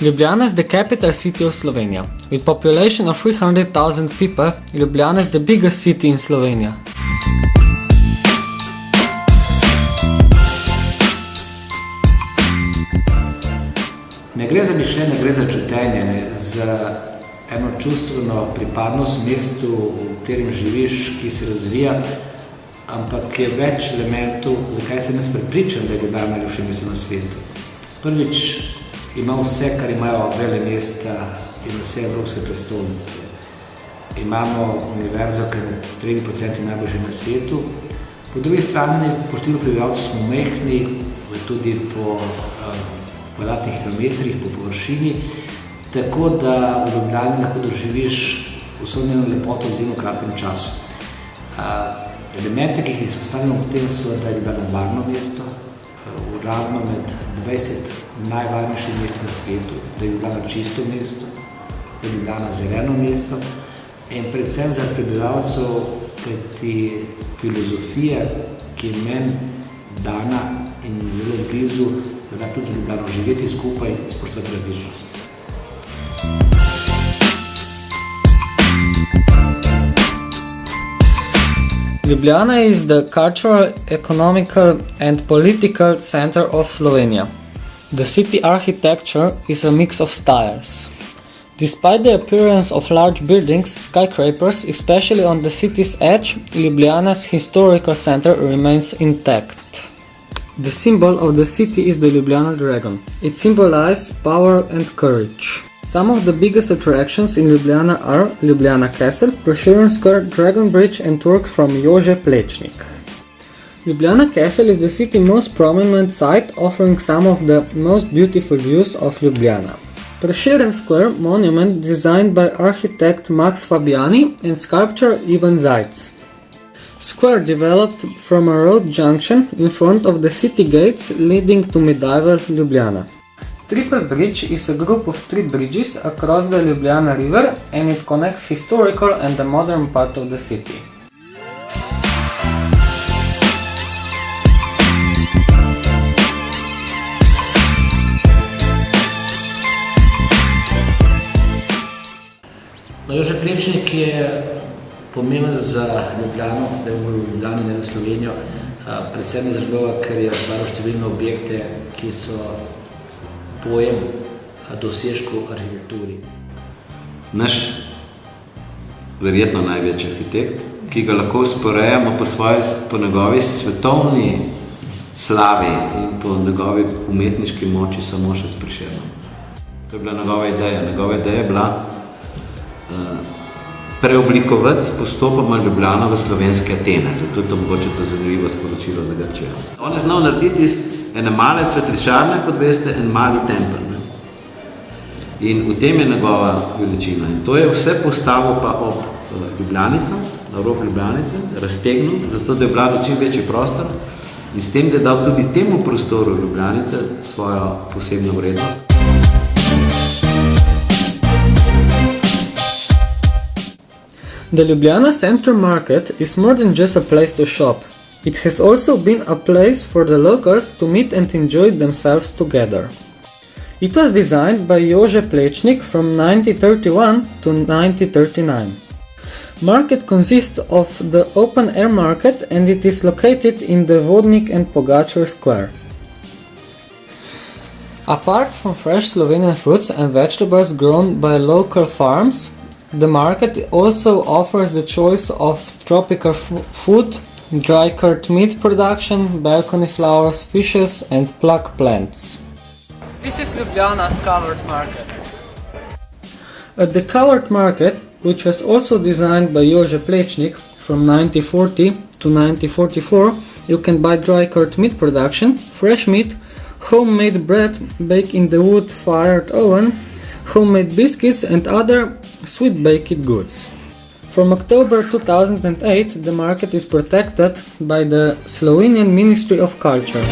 Ljubljana is the capital city of Slovenia. With population of 300,000 people, Ljubljana is the biggest city in Slovenia. Ne gre za mišljenje, gre za čutenje, za eno čustveno pripadnost mestu, v katerem živiš, ki se razvija, ampak je več elementov, zakaj sem jaz prepričan, da je Ljubljana najljubše mesto na svetu. Prvič, ima vse, kar imajo vele mesta in vse evropske prestolnice. Imamo univerzo, ki je med 3% najboljša na svetu. Po drugi strani, po številu prebivalcev smo majhni, tudi po kvadratnih kilometrih, po površini, tako da v Ljubljani lahko doživiš vso njeno lepoto v zelo kratkem času. Elemente, ki jih izpostavljamo v tem, so, da je Ljubljana varno mesto, uradno med 20 najvarnejših mest na svetu, da je Ljubljana čisto mesto, da je Ljubljana zeleno mesto in predvsem za prebivalcev, kajti filozofija, ki je meni dana in zelo blizu, da tudi za Ljubljano živeti skupaj in spoštovati različnost. Ljubljana is the cultural, economical and political center of Slovenia. The city architecture is a mix of styles. Despite the appearance of large buildings, skyscrapers, especially on the city's edge, Ljubljana's historical center remains intact. The symbol of the city is the Ljubljana dragon. It symbolizes power and courage. Some of the biggest attractions in Ljubljana are Ljubljana Castle, Prešeren Square, Dragon Bridge and works from Jože Plečnik. Ljubljana Castle is the city's most prominent site, offering some of the most beautiful views of Ljubljana. Prešeren Square monument designed by architect Max Fabiani and sculptor Ivan Zajc. Square developed from a road junction in front of the city gates leading to medieval Ljubljana. Triple Bridge is a group of 3 bridges across the Ljubljana River and it connects historical and the modern part of the city. Jože Plečnik je pomemben za Ljubljano, da je v Ljubljani, ne za Slovenijo, predvsem zaradi tega, ker je ustvaril številne objekte, ki so pojem dosežkov arhitekturi. Naš verjetno največji arhitekt, ki ga lahko usporejamo po njegovi svetovni slavi in po njegovi umetniški moči samo še s Prešernom. To je bila njegova ideja. Njegova ideja je bila preoblikovati postopoma Ljubljano v slovenske Atene. Zato je to mogoče to zanimivo sporočilo za Grčijo. On je znal narediti iz ene male cvetličarne, kot veste, en mali tempelj. In v tem je njegova veličina. In to je vse postavil pa ob Ljubljanico, na rob Ljubljanice, raztegnil, zato da je bila čim večji prostor in s tem, da je dal tudi temu prostoru Ljubljanice svojo posebno vrednost. The Ljubljana Central Market is more than just a place to shop. It has also been a place for the locals to meet and enjoy themselves together. It was designed by Jože Plečnik from 1931 to 1939. Market consists of the open-air market and it is located in the Vodnik and Pogačar Square. Apart from fresh Slovenian fruits and vegetables grown by local farms, the market also offers the choice of tropical food, dry cured meat production, balcony flowers, fishes and plug plants. This is Ljubljana's covered market. At the covered market, which was also designed by Jože Plečnik from 1940 to 1944, you can buy dry cured meat production, fresh meat, homemade bread baked in the wood-fired oven, homemade biscuits and other sweet baked goods. From October 2008, the market is protected by the Slovenian Ministry of Culture.